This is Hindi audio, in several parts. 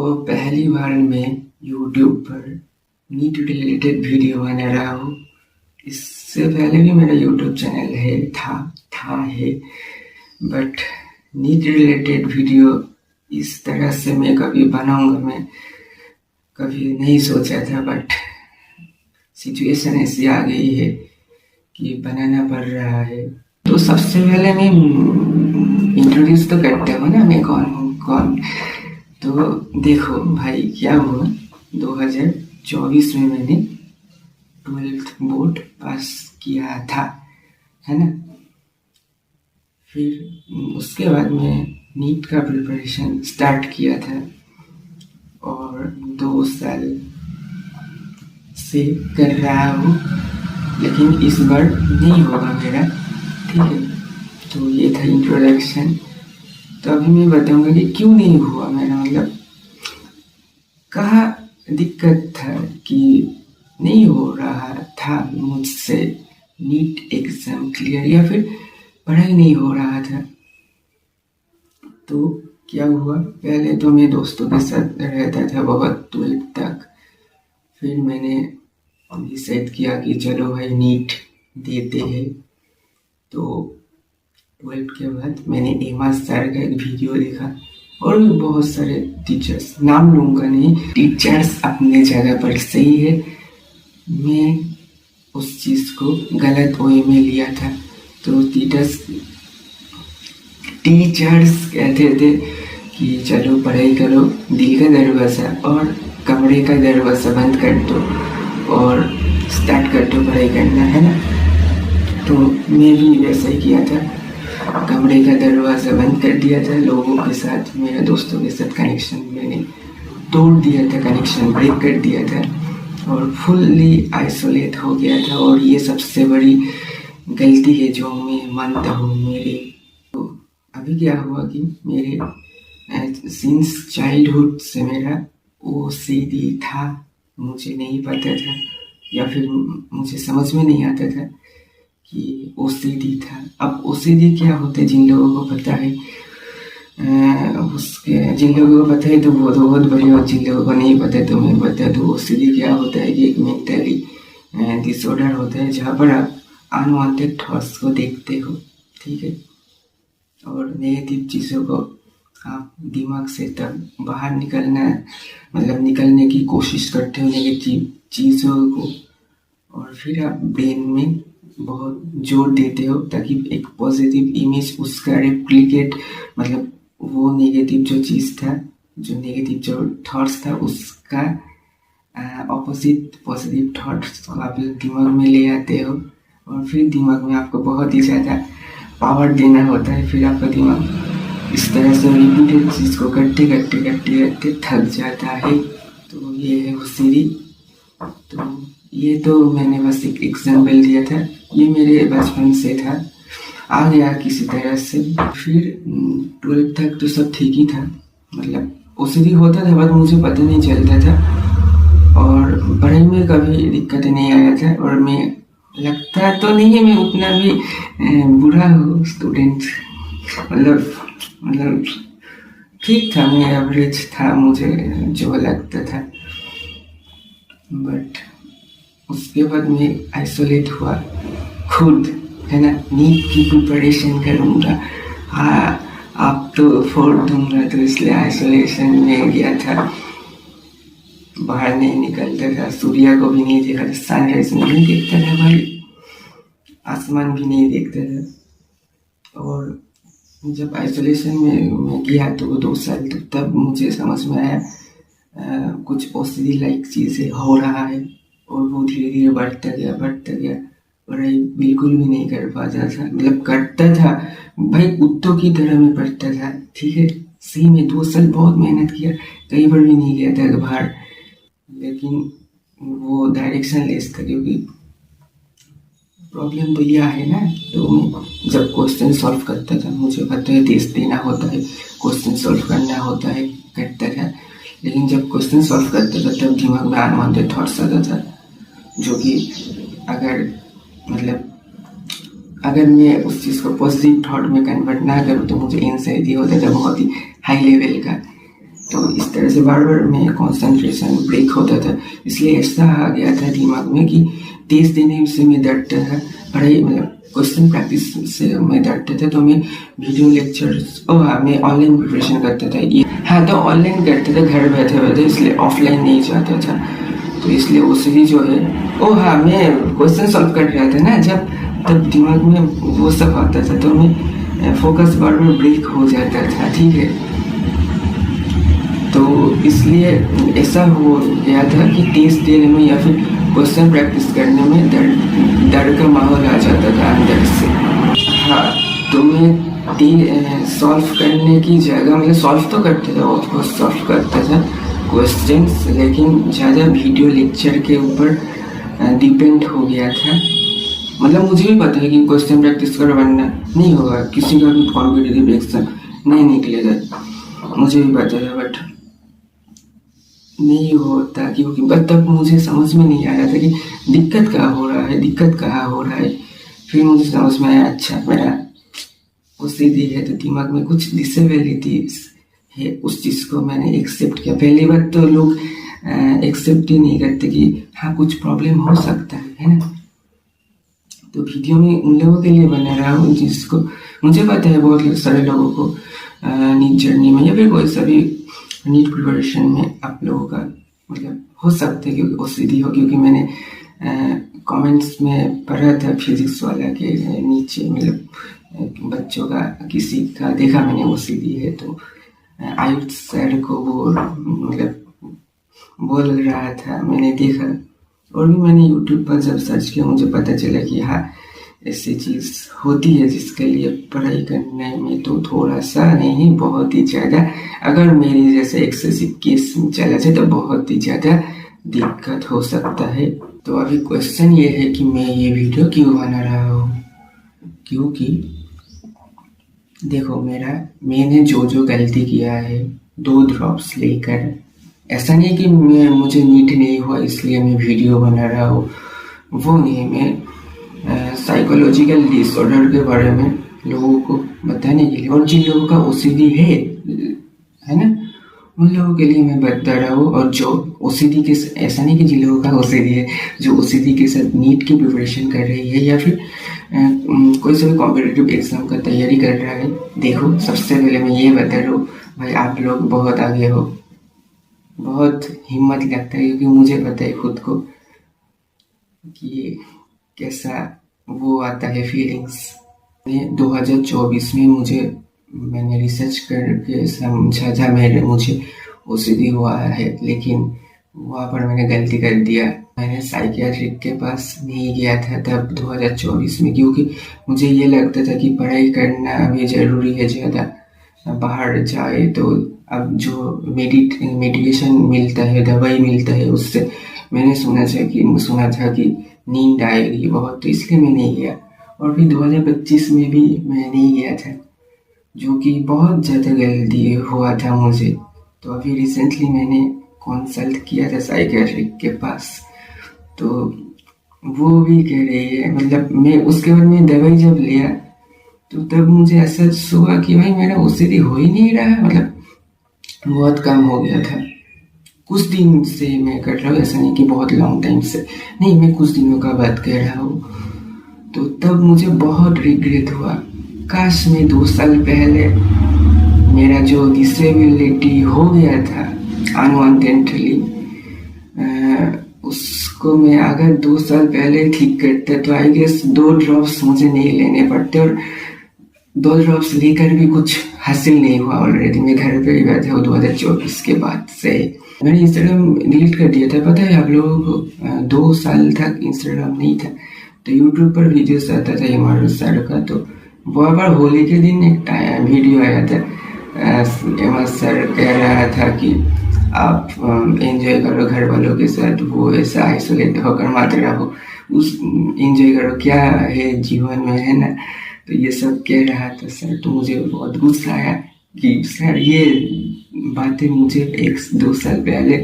तो पहली बार मैं यूट्यूब पर नीट रिलेटेड वीडियो बना रहा हूँ। इससे पहले भी मेरा यूट्यूब चैनल है, बट नीट रिलेटेड वीडियो इस तरह से मैं कभी बनाऊंगा मैं कभी नहीं सोचा था, बट सिचुएशन ऐसी आ गई है कि बनाना पड़ रहा है। तो सबसे पहले मैं इंट्रोड्यूस तो करता हूँ ना, मैं कौन हूँ। तो देखो भाई, क्या हुआ 2024 में मैंने 12th बोर्ड पास किया था, है ना। फिर उसके बाद मैं नीट का प्रिपरेशन स्टार्ट किया था और 2 साल से कर रहा हूँ, लेकिन इस बार नहीं होगा मेरा, ठीक है। तो ये था इंट्रोडक्शन। तो अभी मैं बताऊंगा कि क्यों नहीं हुआ मेरा, मतलब कहाँ दिक्कत था कि नहीं हो रहा था मुझसे नीट एग्जाम क्लियर, या फिर पढ़ाई नहीं हो रहा था। तो क्या हुआ, पहले तो मैं दोस्तों के साथ रहता था बहुत 12th तक। फिर मैंने डिसाइड किया कि चलो भाई नीट देते हैं। तो 12th के बाद मैंने एमा सर का एक वीडियो देखा और भी बहुत सारे टीचर्स, नाम लूँगा नहीं, टीचर्स अपने जगह पर सही है। मैं उस चीज़ को गलत वे में लिया था। तो टीचर्स कहते थे कि चलो पढ़ाई करो, दिल का दरवाज़ा और कमरे का दरवाज़ा बंद कर दो और स्टार्ट कर दो पढ़ाई करना, है ना। तो मैं भी वैसा ही किया था, कमरे का दरवाज़ा बंद कर दिया था। लोगों के साथ, मेरे दोस्तों के साथ कनेक्शन मैंने तोड़ दिया था, कनेक्शन ब्रेक कर दिया था और फुल्ली आइसोलेट हो गया था। और ये सबसे बड़ी गलती है जो मैं मानता हूँ मेरे। तो अभी क्या हुआ कि मेरे सिंस चाइल्डहुड से मेरा OCD था, मुझे नहीं पता था या फिर मुझे समझ में नहीं आता था कि OCD था। अब OCD क्या होता है, जिन लोगों को पता है जिन लोगों को पता है तो वो तो बहुत बढ़िया, जिन लोगों को नहीं पता है तो मैं बता दूँ। OCD क्या होता है कि एक मेंटली डिसऑर्डर होता है जहाँ पर आप अनवांटेड थॉट्स को देखते हो, ठीक है, और नेगेटिव चीज़ों को आप दिमाग से तब बाहर निकलने की कोशिश करते हो, नेगेटिव चीज़ों को, और फिर आप ब्रेन में बहुत जोर देते हो ताकि एक पॉजिटिव इमेज उसका रेप्लिकेट, मतलब वो नेगेटिव जो चीज़ था, जो नेगेटिव जो थॉट्स था, उसका ऑपोजिट पॉजिटिव थॉट्स को आप दिमाग में ले आते हो और फिर दिमाग में आपको बहुत ही ज़्यादा पावर देना होता है। फिर आपका दिमाग इस तरह से रिपीटेड चीज़ को करते थक जाता है। तो ये है OCD। तो ये तो मैंने बस एक एग्जाम्पल दिया था, ये मेरे बचपन से था, आ गया किसी तरह से। फिर 12th तक तो सब ठीक ही था, मतलब OCD होता था बट मुझे पता नहीं चलता था और पढ़ाई में कभी दिक्कत नहीं आया था। और मैं लगता तो नहीं है मैं उतना भी बुरा हूँ स्टूडेंट, मतलब ठीक था, मैं एवरेज था, मुझे जो लगता था। बट उसके बाद मैं आइसोलेट हुआ खुद, है ना। नीट की प्रिपरेशन करूँगा, हाँ आप तो फोड़ दूंगा, तो इसलिए आइसोलेशन में गया था, बाहर नहीं निकलता था, सूर्य को भी नहीं देखा था, सनराइज नहीं देखता था भाई, आसमान भी नहीं देखता था। और जब आइसोलेशन में गया तो 2 साल, तो तब मुझे समझ में आया कुछ OCD लाइक चीज़ें हो रहा है और वो धीरे धीरे बढ़ता गया। पढ़ाई बिल्कुल भी नहीं कर पाता था, मतलब करता था भाई, कुत्तों की तरह मैं पढ़ता था, ठीक है, सही में 2 साल बहुत मेहनत किया, कई बार भी नहीं गया था बाहर, लेकिन वो डायरेक्शन लेस था, क्योंकि प्रॉब्लम तो यह है ना। तो मैं जब क्वेश्चन सॉल्व करता था, मुझे पता है टेस्ट देना होता है, क्वेश्चन सॉल्व करना होता है, करता था, लेकिन जब क्वेश्चन सॉल्व करता था तब दिमाग में अनवांटेड थॉट्स आता था, जो कि अगर मैं उस चीज़ को पॉजिटिव थॉट में कन्वर्ट ना करूँ तो मुझे एंजाइटी होता था बहुत ही हाई लेवल का। तो इस तरह से बार बार मैं कंसंट्रेशन ब्रेक होता था, इसलिए ऐसा आ गया था दिमाग में कि 30 दिन से मैं डरता था पढ़ाई, मतलब क्वेश्चन प्रैक्टिस से मैं डरता था। तो मैं वीडियो लेक्चर्स हाँ मैं ऑनलाइन प्रिपरेशन करता था ये, हाँ तो ऑनलाइन करता था घर बैठे बैठे, इसलिए ऑफलाइन नहीं जाता था। तो इसलिए उसकी जो है हाँ मैं क्वेश्चन सॉल्व कर रहा था ना जब, तब दिमाग में वो सब आता था, तो मैं फोकस बार बार ब्रेक हो जाता था, ठीक है। तो इसलिए ऐसा हो गया था कि टेस्ट देने में या फिर क्वेश्चन प्रैक्टिस करने में डर का माहौल आ जाता था अंदर से। हाँ तो मैं सॉल्व करने की जगह, मतलब सॉल्व तो करता था, ऑफकोर्स सॉल्व करता था क्वेश्चंस, लेकिन ज़्यादा वीडियो लेक्चर के ऊपर डिपेंड हो गया था। मतलब मुझे भी पता है कि क्वेश्चन प्रैक्टिस कर वरना नहीं होगा, किसी का भी कॉम्पिटिटिव एग्जाम नहीं निकलेगा, मुझे भी पता है, बट नहीं होता क्योंकि तब मुझे समझ में नहीं आया था कि दिक्कत कहाँ हो रहा है। फिर मुझे समझ में आया, अच्छा मेरा OCD है, तो दिमाग में कुछ डिसेबिलिटीज है, उस चीज़ को मैंने एक्सेप्ट किया। पहली बार तो लोग एक्सेप्ट ही नहीं करते कि हाँ कुछ प्रॉब्लम हो सकता है ना। तो वीडियो में उन लोगों के लिए बना रहा हूँ जिसको, मुझे पता है बहुत सारे लोगों को नीट जर्नी में या फिर कोई सा भी नीट प्रिपरेशन में आप लोगों का मतलब हो सकता है कि OCD हो, क्योंकि मैंने कमेंट्स में पढ़ा था फिजिक्स वाला के नीचे, मतलब बच्चों का किसी का देखा मैंने OCD है, तो आयुष सर को वो मतलब बोल रहा था, मैंने देखा। और भी मैंने यूट्यूब पर जब सर्च किया मुझे पता चला कि हाँ ऐसी चीज़ होती है जिसके लिए पढ़ाई करने में तो थोड़ा सा नहीं बहुत ही ज़्यादा, अगर मेरी जैसे एक्सेसिव केस चला जाए तो बहुत ही ज़्यादा दिक्कत हो सकता है। तो अभी क्वेश्चन ये है कि मैं ये वीडियो क्यों बना रहा हूँ, क्योंकि देखो मैंने जो गलती किया है 2 ड्रॉप्स लेकर, ऐसा नहीं कि मुझे नीट नहीं हुआ इसलिए मैं वीडियो बना रहा हूँ, वो नहीं। मैं साइकोलॉजिकल डिसऑर्डर के बारे में लोगों को बताने के लिए, और जिन लोगों का OCD है ना, उन लोगों के लिए मैं बता रहा हूँ। और जो OCD के, ऐसा नहीं कि जिन लोगों का OCD है, जो OCD के साथ नीट की प्रिपरेशन कर रही है या फिर कोई सा भी कॉम्पिटिटिव एग्जाम का तैयारी कर रहा है, देखो सबसे पहले मैं ये बता रहा हूँ भाई आप लोग बहुत आगे हो, बहुत हिम्मत लगता है, क्योंकि मुझे पता है खुद को कि कैसा वो आता है फीलिंग्स। 2024 में मैंने रिसर्च करके समझा था मुझे OCD हुआ है, लेकिन वहाँ पर मैंने गलती कर दिया। मैंने साइकियाट्रिक के पास नहीं गया था तब 2024 में, क्योंकि मुझे ये लगता था कि पढ़ाई करना अभी ज़रूरी है ज़्यादा, बाहर जाए तो अब जो मेडिकेशन मिलता है, दवाई मिलता है, उससे मैंने सुना था कि नींद आएगी बहुत, तो इसलिए मैं नहीं गया। और फिर 2025 में भी मैं नहीं गया था, जो कि बहुत ज़्यादा गलती हुआ था मुझे। तो अभी रिसेंटली मैंने कंसल्ट किया था साइकियाट्रिक के पास, तो वो भी कह रही है, मतलब मैं उसके बाद में दवाई जब लिया तो तब मुझे ऐसा हुआ कि भाई मेरा OCD हो ही नहीं रहा, मतलब बहुत कम हो गया था। कुछ दिन से मैं कर रहा हूँ, ऐसा नहीं कि बहुत लॉन्ग टाइम से, नहीं मैं कुछ दिनों का बात कर रहा हूँ। तो तब मुझे बहुत रिग्रेट हुआ, काश मैं 2 साल पहले मेरा जो डिसेबिलिटी हो गया था अनवांटेडली, उसको मैं अगर 2 साल पहले ठीक करता तो आई गेस 2 ड्रॉप्स मुझे नहीं लेने पड़ते, और 2 ड्रॉप्स लेकर भी कुछ हासिल नहीं हुआ। ऑलरेडी मैं घर पे ही बैठा हूँ 2024 के बाद से। मैंने इंस्टाग्राम डिलीट कर दिया था, पता है आप लोगों को। 2 साल तक इंस्टाग्राम नहीं था, तो यूट्यूब पर वीडियोस आता था एमआर सर का, तो वहाँ पर होली के दिन एक वीडियो आया था, एमआर सर कह रहा था कि आप एंजॉय करो घर वालों के साथ, वो ऐसा आइसोलेट होकर मत रहो, उस एंजॉय करो, क्या है जीवन में, है ना। तो ये सब कह रहा था सर, तो मुझे बहुत गुस्सा आया कि सर ये बातें मुझे 1-2 साल पहले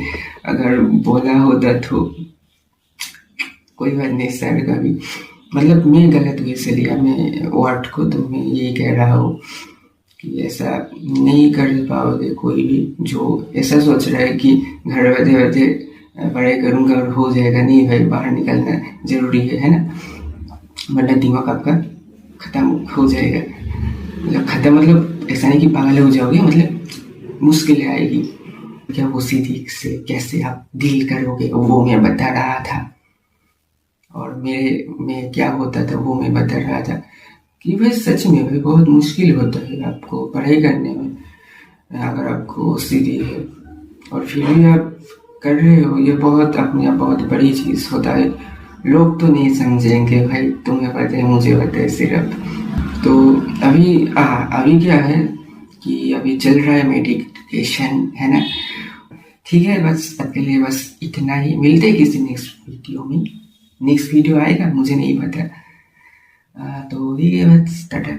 अगर बोला होता तो कोई बात नहीं। सर का भी मतलब मैं गलत वे से लिया मैं वर्ड को, तो मैं यही कह रहा हूँ कि ऐसा नहीं कर पाओगे कोई भी जो ऐसा सोच रहा है कि घर बैठे बैठे पढ़ाई करूँगा और हो जाएगा। नहीं भाई, बाहर निकलना ज़रूरी है ना, वरना दिमाग आपका ख़त्म हो जाएगा। मतलब ख़त्म मतलब ऐसा नहीं कि पागल हो जाओगे, मतलब मुश्किलें आएगी। क्या वो सीधी से कैसे आप डील करोगे वो मैं बता रहा था, और मेरे में क्या होता था वो मैं बता रहा था कि भाई सच में भाई बहुत मुश्किल होता है आपको पढ़ाई करने में, अगर आपको सीधी है और फिर भी आप कर रहे हो। ये बहुत अपने आप बहुत बड़ी चीज़ होता है। लोग तो नहीं समझेंगे भाई, तुम्हें पता है मुझे पता है सिर्फ। तो अभी क्या है कि अभी चल रहा है मेडिटेशन, है ना। ठीक है, बस अब के लिए बस इतना ही। मिलते हैं किसी नेक्स्ट वीडियो में। नेक्स्ट वीडियो आएगा मुझे नहीं पता। तो ठीक है, बस टाटा।